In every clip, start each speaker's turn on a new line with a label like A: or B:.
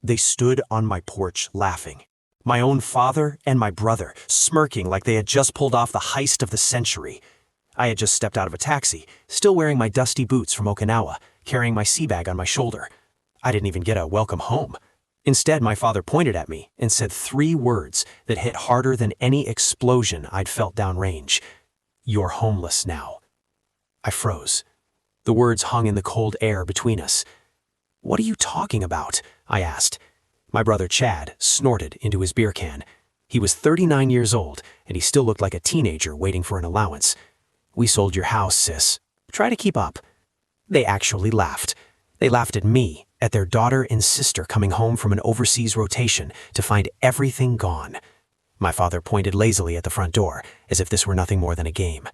A: They stood on my porch laughing. My own father and my brother, smirking like they had just pulled off the heist of the century. I had just stepped out of a taxi, still wearing my dusty boots from Okinawa, carrying my sea bag on my shoulder. I didn't even get a welcome home. Instead, my father pointed at me and said 3 words that hit harder than any explosion I'd felt downrange. "You're homeless now." I froze. The words hung in the cold air between us. "What are you talking about?" I asked. My brother Chad snorted into his beer can. He was 39 years old, and he still looked like a teenager waiting for an allowance. "We sold your house, sis. Try to keep up." They actually laughed. They laughed at me, at their daughter and sister coming home from an overseas rotation to find everything gone. My father pointed lazily at the front door, as if this were nothing more than a game.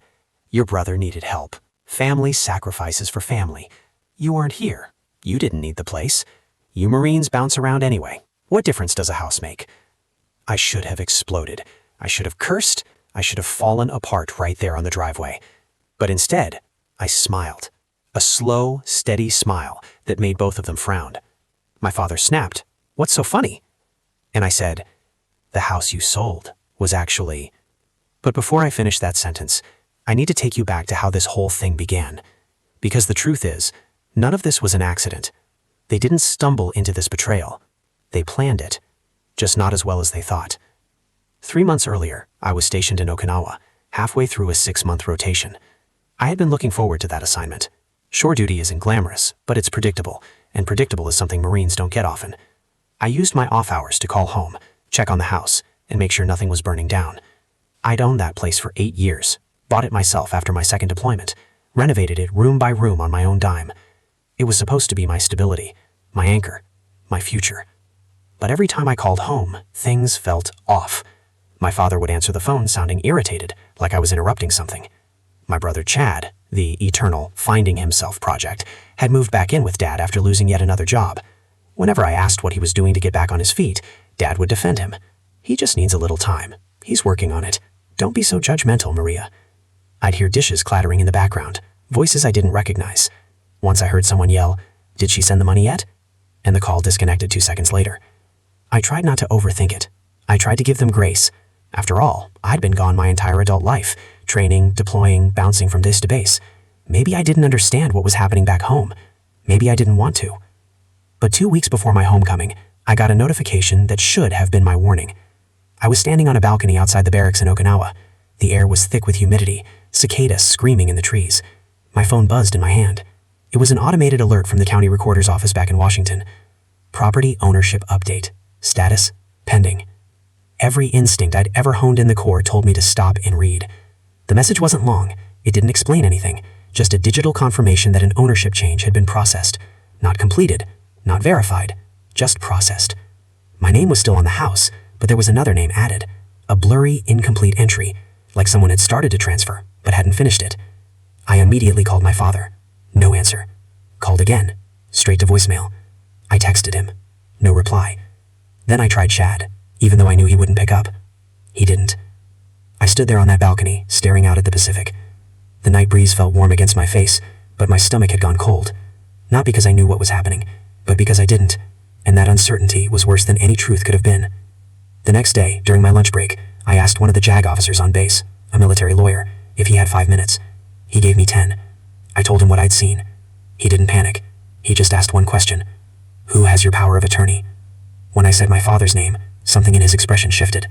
A: "Your brother needed help. Family sacrifices for family. You weren't here. You didn't need the place. You Marines bounce around anyway. What difference does a house make?" I should have exploded. I should have cursed. I should have fallen apart right there on the driveway. But instead, I smiled. A slow, steady smile that made both of them frown. My father snapped, "What's so funny?" And I said, "The house you sold was actually—" But before I finish that sentence, I need to take you back to how this whole thing began. Because the truth is, none of this was an accident. They didn't stumble into this betrayal. They planned it, just not as well as they thought. 3 months earlier, I was stationed in Okinawa, halfway through a 6-month rotation. I had been looking forward to that assignment. Shore duty isn't glamorous, but it's predictable, and predictable is something Marines don't get often. I used my off hours to call home, check on the house, and make sure nothing was burning down. I'd owned that place for 8 years, bought it myself after my second deployment, renovated it room by room on my own dime. It was supposed to be my stability, my anchor, my future. But every time I called home, things felt off. My father would answer the phone sounding irritated, like I was interrupting something. My brother Chad, the eternal finding himself project, had moved back in with Dad after losing yet another job. Whenever I asked what he was doing to get back on his feet, Dad would defend him. "He just needs a little time. He's working on it. Don't be so judgmental, Maria." I'd hear dishes clattering in the background, voices I didn't recognize. Once I heard someone yell, "Did she send the money yet?" And the call disconnected 2 seconds later. I tried not to overthink it. I tried to give them grace. After all, I'd been gone my entire adult life, training, deploying, bouncing from base to base. Maybe I didn't understand what was happening back home. Maybe I didn't want to. But 2 weeks before my homecoming, I got a notification that should have been my warning. I was standing on a balcony outside the barracks in Okinawa. The air was thick with humidity, cicadas screaming in the trees. My phone buzzed in my hand. It was an automated alert from the county recorder's office back in Washington. Property ownership update. Status, pending. Every instinct I'd ever honed in the Corps told me to stop and read. The message wasn't long. It didn't explain anything, just a digital confirmation that an ownership change had been processed. Not completed, not verified, just processed. My name was still on the house, but there was another name added. A blurry, incomplete entry, like someone had started to transfer, but hadn't finished it. I immediately called my father. No answer. Called again, straight to voicemail. I texted him. No reply. Then I tried Chad, even though I knew he wouldn't pick up. He didn't. I stood there on that balcony, staring out at the Pacific. The night breeze felt warm against my face, but my stomach had gone cold. Not because I knew what was happening, but because I didn't, and that uncertainty was worse than any truth could have been. The next day, during my lunch break, I asked one of the JAG officers on base, a military lawyer, if he had 5 minutes. He gave me 10. I told him what I'd seen. He didn't panic. He just asked one question. "Who has your power of attorney?" When I said my father's name, something in his expression shifted.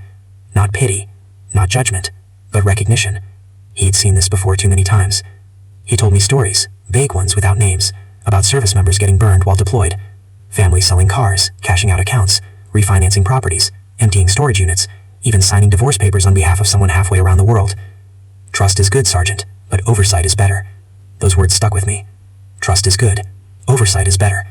A: Not pity, not judgment, but recognition. He'd seen this before too many times. He told me stories, vague ones without names, about service members getting burned while deployed, families selling cars, cashing out accounts, refinancing properties, emptying storage units, even signing divorce papers on behalf of someone halfway around the world. "Trust is good, Sergeant, but oversight is better." Those words stuck with me. Trust is good. Oversight is better.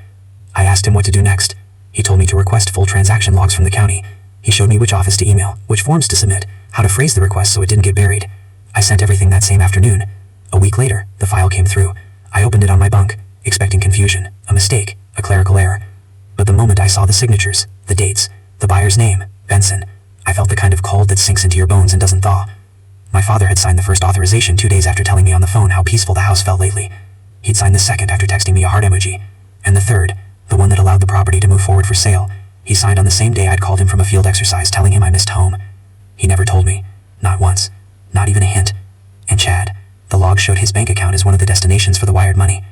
A: I asked him what to do next. He told me to request full transaction logs from the county. He showed me which office to email, which forms to submit, how to phrase the request so it didn't get buried. I sent everything that same afternoon. A week later, the file came through. I opened it on my bunk, expecting confusion, a mistake, a clerical error. But the moment I saw the signatures, the dates, the buyer's name, Benson, I felt the kind of cold that sinks into your bones and doesn't thaw. My father had signed the first authorization 2 days after telling me on the phone how peaceful the house felt lately. He'd signed the second after texting me a heart emoji. And the third, the one that allowed the property to move forward for sale,
B: He signed on the same day I'd called him from a field exercise telling him I missed home. He never told me. Not once. Not even a hint. And Chad, the log showed his bank account as one of the destinations for the wired money.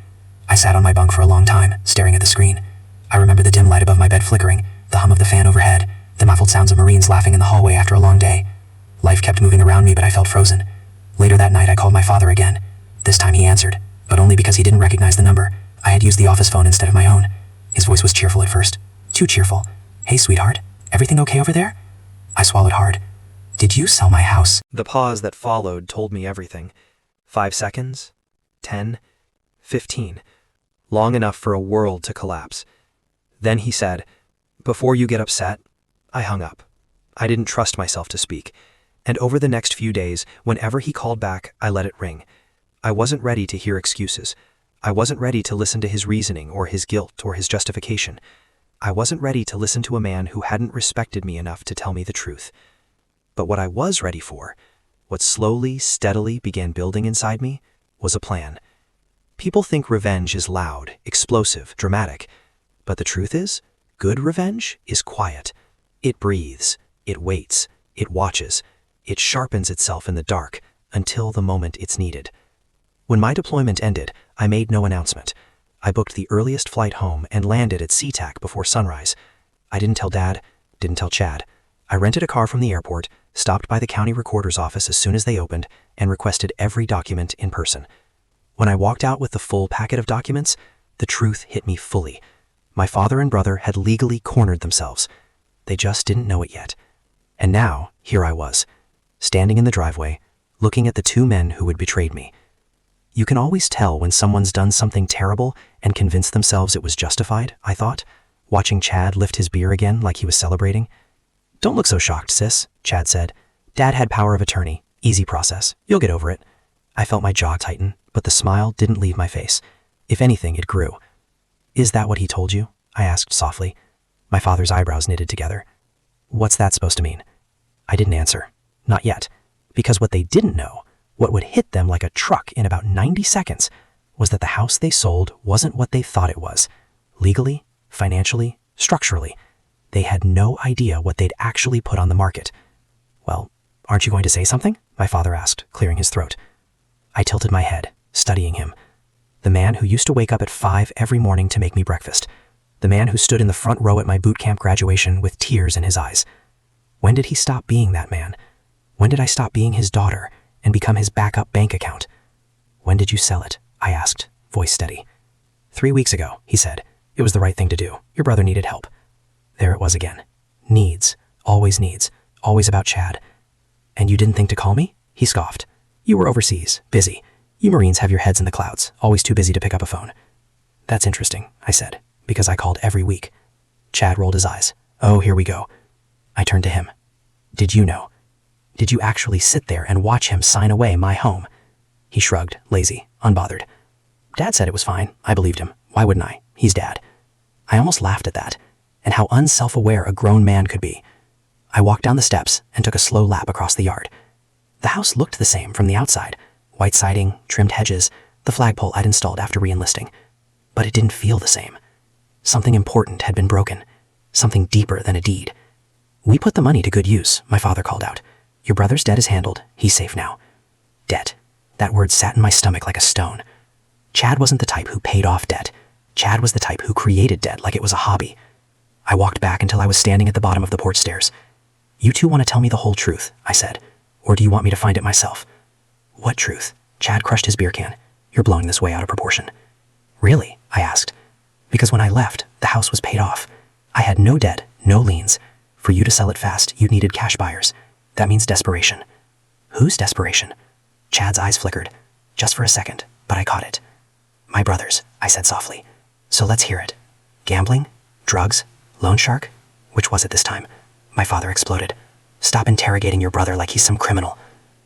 B: I sat on my bunk for a long time, staring at the screen. I remember the dim light above my bed flickering, the hum of the fan overhead, the muffled sounds of Marines laughing in the hallway after a long day. Life kept moving around me, but I felt frozen. Later that night, I called my father again. This time he answered, but only because he didn't recognize the number. I had used the office phone instead of my own. His voice was cheerful at first. Too cheerful. "Hey, sweetheart, everything okay over there?" I swallowed hard. "Did you sell my house?"
A: The pause that followed told me everything. 5 seconds, 10, 15, long enough for a world to collapse. Then he said, "Before you get upset," I hung up. I didn't trust myself to speak. And over the next few days, whenever he called back, I let it ring. I wasn't ready to hear excuses. I wasn't ready to listen to his reasoning or his guilt or his justification. I wasn't ready to listen to a man who hadn't respected me enough to tell me the truth. But what I was ready for, what slowly, steadily began building inside me, was a plan. People think revenge is loud, explosive, dramatic. But the truth is, good revenge is quiet. It breathes, it waits, it watches, it sharpens itself in the dark until the moment it's needed. When my deployment ended, I made no announcement. I booked the earliest flight home and landed at SeaTac before sunrise. I didn't tell Dad, didn't tell Chad. I rented a car from the airport, stopped by the county recorder's office as soon as they opened, and requested every document in person. When I walked out with the full packet of documents, the truth hit me fully. My father and brother had legally cornered themselves. They just didn't know it yet. And now, here I was, standing in the driveway, looking at the two men who had betrayed me. You can always tell when someone's done something terrible and convinced themselves it was justified, I thought, watching Chad lift his beer again like he was celebrating. "Don't look so shocked, sis," Chad said. "Dad had power of attorney. Easy process. You'll get over it." I felt my jaw tighten, but the smile didn't leave my face. If anything, it grew. "Is that what he told you?" I asked softly. My father's eyebrows knitted together. "What's that supposed to mean?" I didn't answer. Not yet. Because what they didn't know, what would hit them like a truck in about 90 seconds, was that the house they sold wasn't what they thought it was. Legally, financially, structurally. They had no idea what they'd actually put on the market. "Well, aren't you going to say something?" my father asked, clearing his throat. I tilted my head, studying him. The man who used to wake up at 5 every morning to make me breakfast. The man who stood in the front row at my boot camp graduation with tears in his eyes. When did he stop being that man? When did I stop being his daughter and become his backup bank account? "When did you sell it?" I asked, voice steady. 3 weeks ago, he said. "It was the right thing to do. Your brother needed help." There it was again. Needs, always about Chad. "And you didn't think to call me?" He scoffed. "You were overseas, busy. You Marines have your heads in the clouds, always too busy to pick up a phone." "That's interesting," I said, "because I called every week." Chad rolled his eyes. "Oh, here we go." I turned to him. "Did you know? Did you actually sit there and watch him sign away my home?" He shrugged, lazy, unbothered. "Dad said it was fine. I believed him. Why wouldn't I? He's Dad." I almost laughed at that, and how unself-aware a grown man could be. I walked down the steps and took a slow lap across the yard. The house looked the same from the outside. White siding, trimmed hedges, the flagpole I'd installed after re-enlisting. But it didn't feel the same. Something important had been broken. Something deeper than a deed. "We put the money to good use," my father called out. "Your brother's debt is handled. He's safe now." Debt. That word sat in my stomach like a stone. Chad wasn't the type who paid off debt. Chad was the type who created debt like it was a hobby. I walked back until I was standing at the bottom of the porch stairs. "You two want to tell me the whole truth," I said. "Or do you want me to find it myself?" "What truth?" Chad crushed his beer can. "You're blowing this way out of proportion." "Really?" I asked. "Because when I left, the house was paid off. I had no debt, no liens. For you to sell it fast, you needed cash buyers. That means desperation." "Whose desperation?" Chad's eyes flickered. Just for a second, but I caught it. "My brother's," I said softly. "So let's hear it. Gambling? Drugs? Loan shark? Which was it this time?" My father exploded. "Stop interrogating your brother like he's some criminal."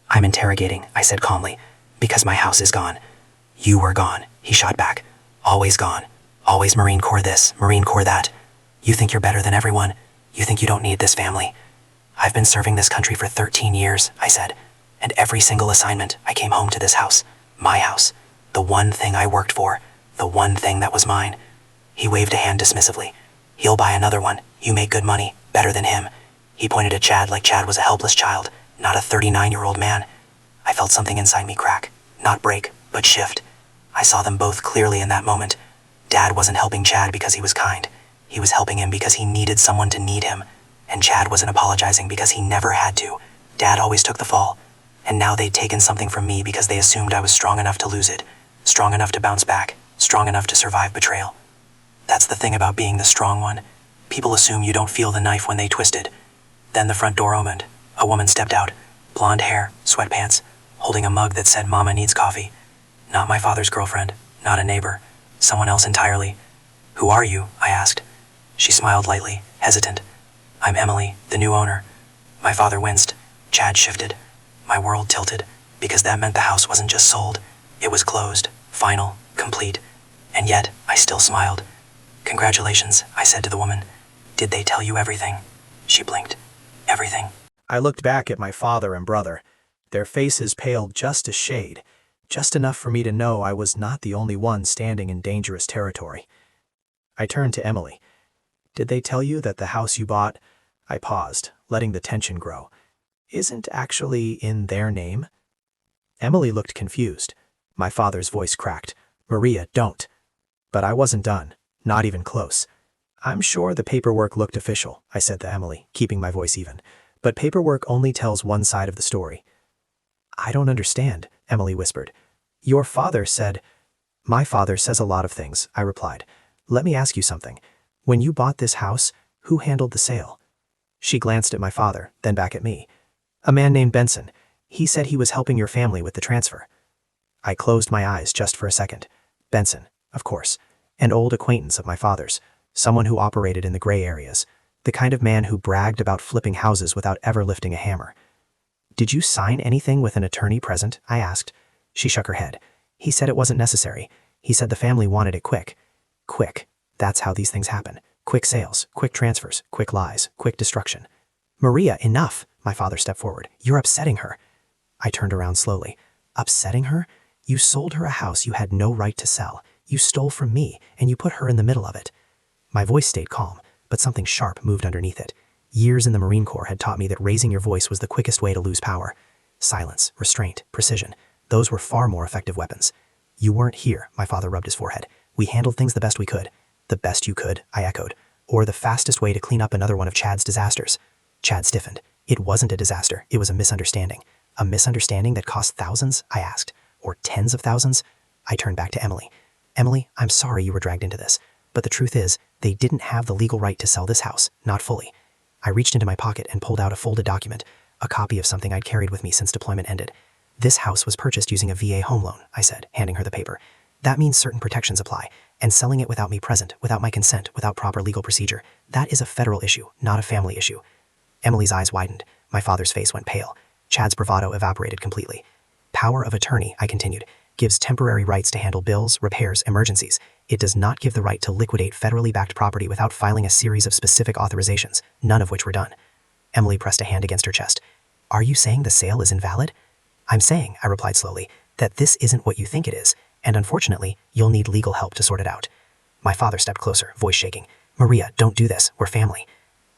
A: "I'm interrogating," I said calmly, "because my house is gone." "You were gone," he shot back. "Always gone. Always Marine Corps this, Marine Corps that. You think you're better than everyone. You think you don't need this family. I've been serving this country for 13 years, I said, and every single assignment I came home to this house, my house, the one thing I worked for, the one thing that was mine." He waved a hand dismissively.
B: He'll buy another one. You make good money, better than him. He pointed at Chad like Chad was a helpless child, not a 39-year-old man. I felt something inside me crack, not break, but shift. I saw them both clearly in that moment. Dad wasn't helping Chad because he was kind. He was helping him because he needed someone to need him. And Chad wasn't apologizing because he never had to. Dad always took the fall. And now they'd taken something from me because they assumed I was strong enough to lose it, strong enough to bounce back, strong enough to survive betrayal. That's the thing about being the strong one. People assume you don't feel the knife when they twist it. Then the front door opened. A woman stepped out, blonde hair, sweatpants, holding a mug that said Mama needs coffee. Not my father's girlfriend, not a neighbor, someone else entirely. Who are you? I asked. She smiled lightly, hesitant. I'm Emily, the new owner. My father winced. Chad shifted. My world tilted, because that meant the house wasn't just sold. It was closed, final, complete. And yet, I still smiled. Congratulations, I said to the woman. Did they tell you everything? She blinked. Everything.
A: I looked back at my father and brother. Their faces paled just a shade, just enough for me to know I was not the only one standing in dangerous territory. I turned to Emily. Did they tell you that the house you bought, I paused, letting the tension grow, isn't actually in their name? Emily looked confused. My father's voice cracked. Maria, don't. But I wasn't done, not even close. I'm sure the paperwork looked official, I said to Emily, keeping my voice even. But paperwork only tells one side of the story. I don't understand, Emily whispered. Your father said... My father says a lot of things, I replied. Let me ask you something. When you bought this house, who handled the sale? She glanced at my father, then back at me. A man named Benson. He said he was helping your family with the transfer. I closed my eyes just for a second. Benson, of course. An old acquaintance of my father's. Someone who operated in the gray areas. The kind of man who bragged about flipping houses without ever lifting a hammer. Did you sign anything with an attorney present? I asked. She shook her head. He said it wasn't necessary. He said the family wanted it quick. Quick. That's how these things happen. Quick sales, quick transfers, quick lies, quick destruction. Maria, enough. My father stepped forward. You're upsetting her. I turned around slowly. Upsetting her? You sold her a house you had no right to sell. You stole from me, and you put her in the middle of it. My voice stayed calm, but something sharp moved underneath it. Years in the Marine Corps had taught me that raising your voice was the quickest way to lose power. Silence, restraint, precision. Those were far more effective weapons. You weren't here, my father rubbed his forehead. We handled things the best we could. The best you could, I echoed. Or the fastest way to clean up another one of Chad's disasters. Chad stiffened. It wasn't a disaster, it was a misunderstanding. A misunderstanding that cost thousands, I asked. Or tens of thousands? I turned back to Emily. Emily, I'm sorry you were dragged into this. But the truth is, they didn't have the legal right to sell this house, not fully. I reached into my pocket and pulled out a folded document, a copy of something I'd carried with me since deployment ended. This house was purchased using a VA home loan, I said, handing her the paper. That means certain protections apply, and selling it without me present, without my consent, without proper legal procedure, that is a federal issue, not a family issue. Emily's eyes widened. My father's face went pale. Chad's bravado evaporated completely. Power of attorney, I continued, gives temporary rights to handle bills, repairs, emergencies. It does not give the right to liquidate federally backed property without filing a series of specific authorizations, none of which were done. Emily pressed a hand against her chest. Are you saying the sale is invalid? I'm saying, I replied slowly, that this isn't what you think it is, and unfortunately, you'll need legal help to sort it out. My father stepped closer, voice shaking. Maria, don't do this, we're family.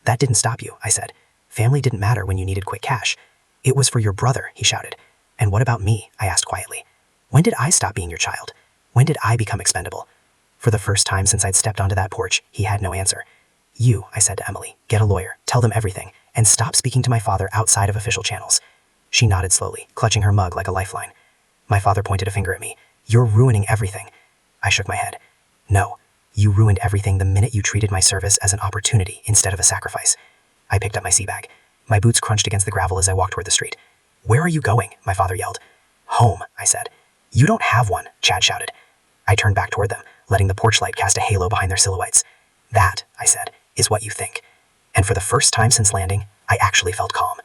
A: That didn't stop you, I said. Family didn't matter when you needed quick cash. It was for your brother, he shouted. And what about me? I asked quietly. When did I stop being your child? When did I become expendable? For the first time since I'd stepped onto that porch, he had no answer. You, I said to Emily, get a lawyer, tell them everything, and stop speaking to my father outside of official channels. She nodded slowly, clutching her mug like a lifeline. My father pointed a finger at me. You're ruining everything. I shook my head. No, you ruined everything the minute you treated my service as an opportunity instead of a sacrifice. I picked up my sea bag. My boots crunched against the gravel as I walked toward the street. Where are you going? My father yelled. Home, I said. You don't have one, Chad shouted. I turned back toward them, letting the porch light cast a halo behind their silhouettes. That, I said, is what you think. And for the first time since landing, I actually felt calm.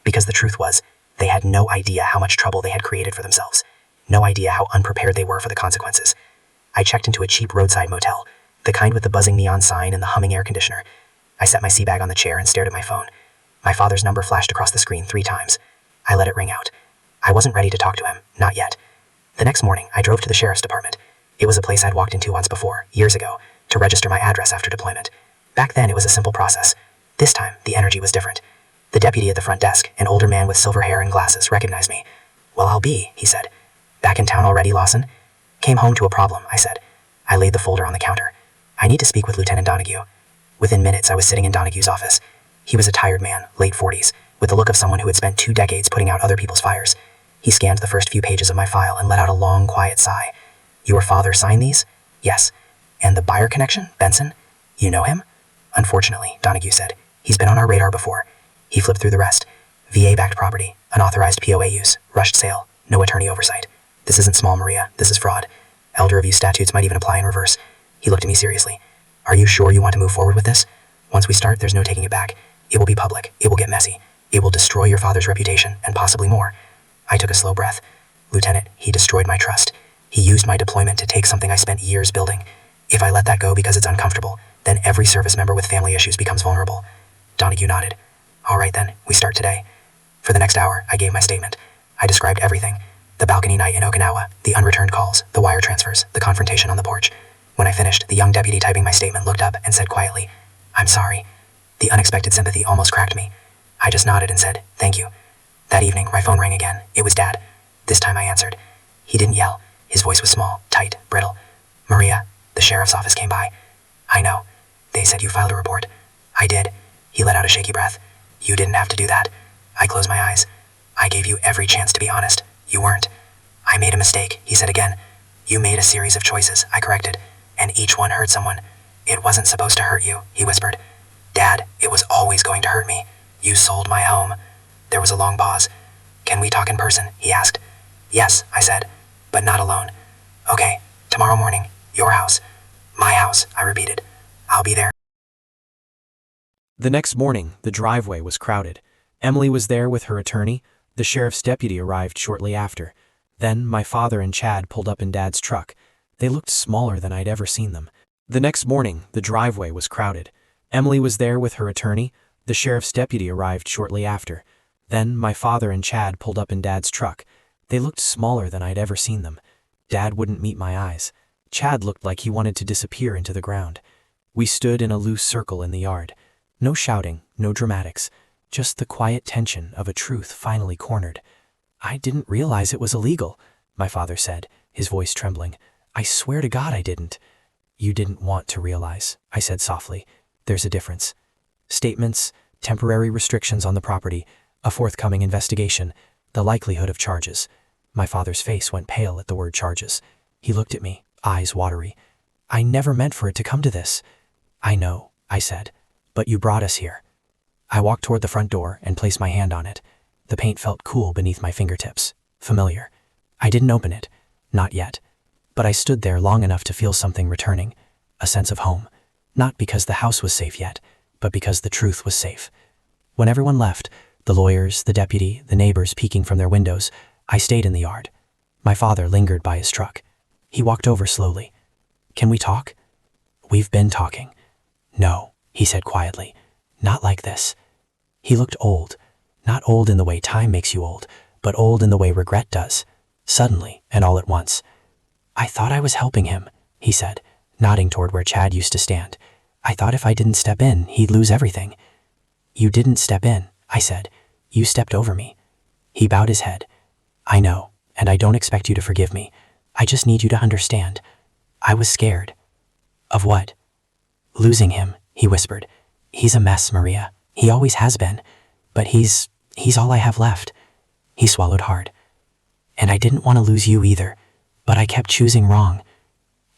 A: Because the truth was, they had no idea how much trouble they had created for themselves. No idea how unprepared they were for the consequences. I checked into a cheap roadside motel, the kind with the buzzing neon sign and the humming air conditioner. I set my sea bag on the chair and stared at my phone. My father's number flashed across the screen 3 times. I let it ring out. I wasn't ready to talk to him, not yet. The next morning, I drove to the sheriff's department. It was a place I'd walked into once before, years ago, to register my address after deployment.
B: Back then, it was a simple process. This time, the energy was different. The deputy at the front desk, an older man with silver hair and glasses, recognized me. "Well, I'll be," he said. "Back in town already, Lawson?" "Came home to a problem," I said. I laid the folder on the counter. "I need to speak with Lieutenant Donahue." Within minutes, I was sitting in Donahue's office. He was a tired man, late 40s, with the look of someone who had spent 2 decades putting out other people's fires. He scanned the first few pages of my file and let out a long, quiet sigh. "Your father signed these?" "Yes." "And the buyer connection, Benson? You know him?" "Unfortunately," Donahue said. "He's been on our radar before." He flipped through the rest. VA-backed property, unauthorized POA use, rushed sale, no attorney oversight. "This isn't small, Maria. This is fraud. Elder review statutes might even apply in reverse." He looked at me seriously. "Are you sure you want to move forward with this? Once we start, there's no taking it back. It will be public. It will get messy. It will destroy your father's reputation, and possibly more." I took a slow breath. "Lieutenant, he destroyed my trust. He used my deployment to take something I spent years building. If I let that go because it's uncomfortable, then every service member with family issues becomes vulnerable." Donahue nodded. "All right then, we start today." For the next hour, I gave my statement. I described everything. The balcony night in Okinawa, the unreturned calls, the wire transfers, the confrontation on the porch. When I finished, the young deputy typing my statement looked up and said quietly, "I'm sorry." The unexpected sympathy almost cracked me. I just nodded and said, "Thank you." That evening, my phone rang again. It was Dad. This time I answered. He didn't yell. His voice was small, tight, brittle. "Maria, the sheriff's office came by." "I know. They said you filed a report." "I did." He let out a shaky breath. "You didn't have to do that." I closed my eyes. "I gave you every chance to be honest. You weren't." "I made a mistake," he said again. "You made a series of choices," I corrected, "and each one hurt someone. It wasn't supposed to hurt you," he whispered. "Dad, it was always going to hurt me. You sold my home." There was a long pause. "Can we talk in person?" he asked. "Yes," I said, "but not alone." "Okay, tomorrow morning, your house." "My house," I repeated. "I'll be there."
A: The next morning, the driveway was crowded. Emily was there with her attorney. The sheriff's deputy arrived shortly after. Then my father and Chad pulled up in Dad's truck. They looked smaller than I'd ever seen them. The next morning, the driveway was crowded. Emily was there with her attorney. The sheriff's deputy arrived shortly after. Then my father and Chad pulled up in Dad's truck. They looked smaller than I'd ever seen them. Dad wouldn't meet my eyes. Chad looked like he wanted to disappear into the ground. We stood in a loose circle in the yard. No shouting, no dramatics, just the quiet tension of a truth finally cornered. "I didn't realize it was illegal," my father said, his voice trembling. "I swear to God I didn't." "You didn't want to realize," I said softly. "There's a difference. Statements, temporary restrictions on the property, a forthcoming investigation, the likelihood of charges." My father's face went pale at the word charges. He looked at me, eyes watery. "I never meant for it to come to this." "I know," I said, "but you brought us here." I walked toward the front door and placed my hand on it. The paint felt cool beneath my fingertips, familiar. I didn't open it, not yet, but I stood there long enough to feel something returning, a sense of home, not because the house was safe yet, but because the truth was safe. When everyone left, the lawyers, the deputy, the neighbors peeking from their windows, I stayed in the yard. My father lingered by his truck. He walked over slowly. "Can we talk?" "We've been talking." "No," he said quietly, "not like this." He looked old, not old in the way time makes you old, but old in the way regret does, suddenly and all at once. "I thought I was helping him," he said, nodding toward where Chad used to stand. "I thought if I didn't step in, he'd lose everything." "You didn't step in," I said. "You stepped over me." He bowed his head. "I know, and I don't expect you to forgive me. I just need you to understand. I was scared." "Of what?" "Losing him," he whispered. "He's a mess, Maria. He always has been. But he's all I have left." He swallowed hard. "And I didn't want to lose you either, but I kept choosing wrong."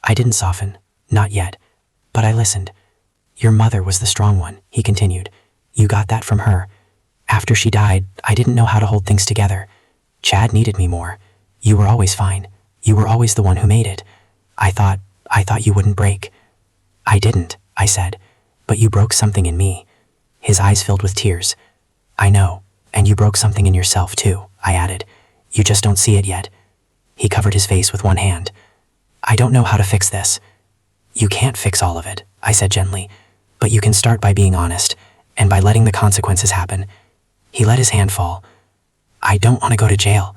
A: I didn't soften, not yet, but I listened. "Your mother was the strong one," he continued. "You got that from her. After she died, I didn't know how to hold things together. Chad needed me more. You were always fine. You were always the one who made it. I thought you wouldn't break." "I didn't," I said, "but you broke something in me." His eyes filled with tears. "I know, and you broke something in yourself too," I added. "You just don't see it yet." He covered his face with one hand. "I don't know how to fix this." "You can't fix all of it," I said gently, "but you can start by being honest, and by letting the consequences happen." He let his hand fall. "I don't want to go to jail."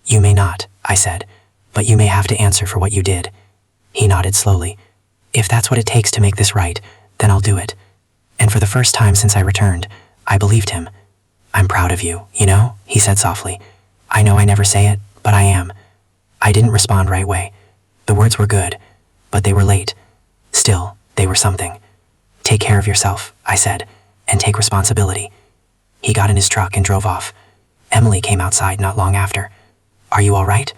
A: "You may not," I said, "but you may have to answer for what you did." He nodded slowly. "If that's what it takes to make this right, then I'll do it."
B: And for the first time since I returned, I believed him. "I'm proud of you, you know," he said softly. "I know I never say it, but I am." I didn't respond right away. The words were good, but they were late. Still, they were something. "Take care of yourself," I said, "and take responsibility." He got in his truck and drove off. Emily came outside not long after. "Are you all right?"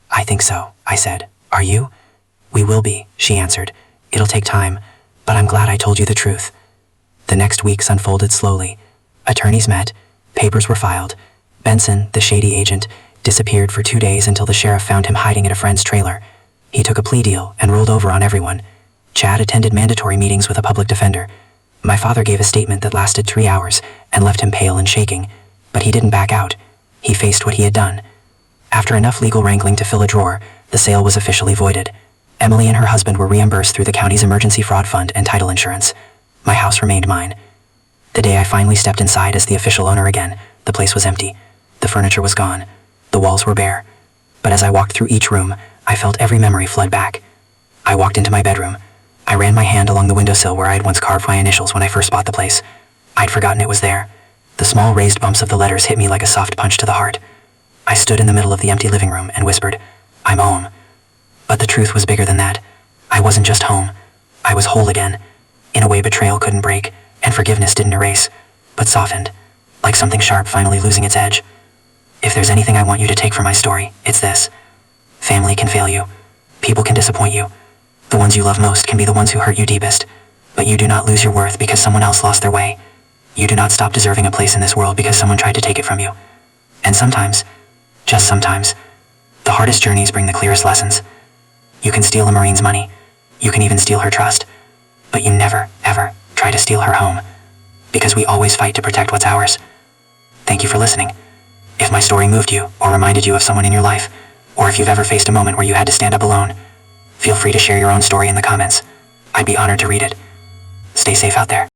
B: "I think so," I said. "Are you?" "We will be," she answered. "It'll take time, but I'm glad I told you the truth." The next weeks unfolded slowly. Attorneys met, papers were filed. Benson, the shady agent, disappeared for 2 days until the sheriff found him hiding at a friend's trailer. He took a plea deal and rolled over on everyone. Chad attended mandatory meetings with a public defender. My father gave a statement that lasted 3 hours and left him pale and shaking, but he didn't back out. He faced what he had done. After enough legal wrangling to fill a drawer, the sale was officially voided. Emily and her husband were reimbursed through the county's emergency fraud fund and title insurance. My house remained mine. The day I finally stepped inside as the official owner again, the place was empty. The furniture was gone. The walls were bare. But as I walked through each room, I felt every memory flood back. I walked into my bedroom. I ran my hand along the windowsill where I had once carved my initials when I first bought the place. I'd forgotten it was there. The small raised bumps of the letters hit me like a soft punch to the heart. I stood in the middle of the empty living room and whispered, "I'm home." But the truth was bigger than that. I wasn't just home. I was whole again. In a way betrayal couldn't break, and forgiveness didn't erase, but softened, like something sharp finally losing its edge. If there's anything I want you to take from my story, it's this. Family can fail you. People can disappoint you. The ones you love most can be the ones who hurt you deepest. But you do not lose your worth because someone else lost their way. You do not stop deserving a place in this world because someone tried to take it from you. And sometimes, just sometimes, the hardest journeys bring the clearest lessons. You can steal a Marine's money. You can even steal her trust. But you never, ever try to steal her home. Because we always fight to protect what's ours. Thank you for listening. If my story moved you or reminded you of someone in your life, or if you've ever faced a moment where you had to stand up alone, feel free to share your own story in the comments. I'd be honored to read it. Stay safe out there.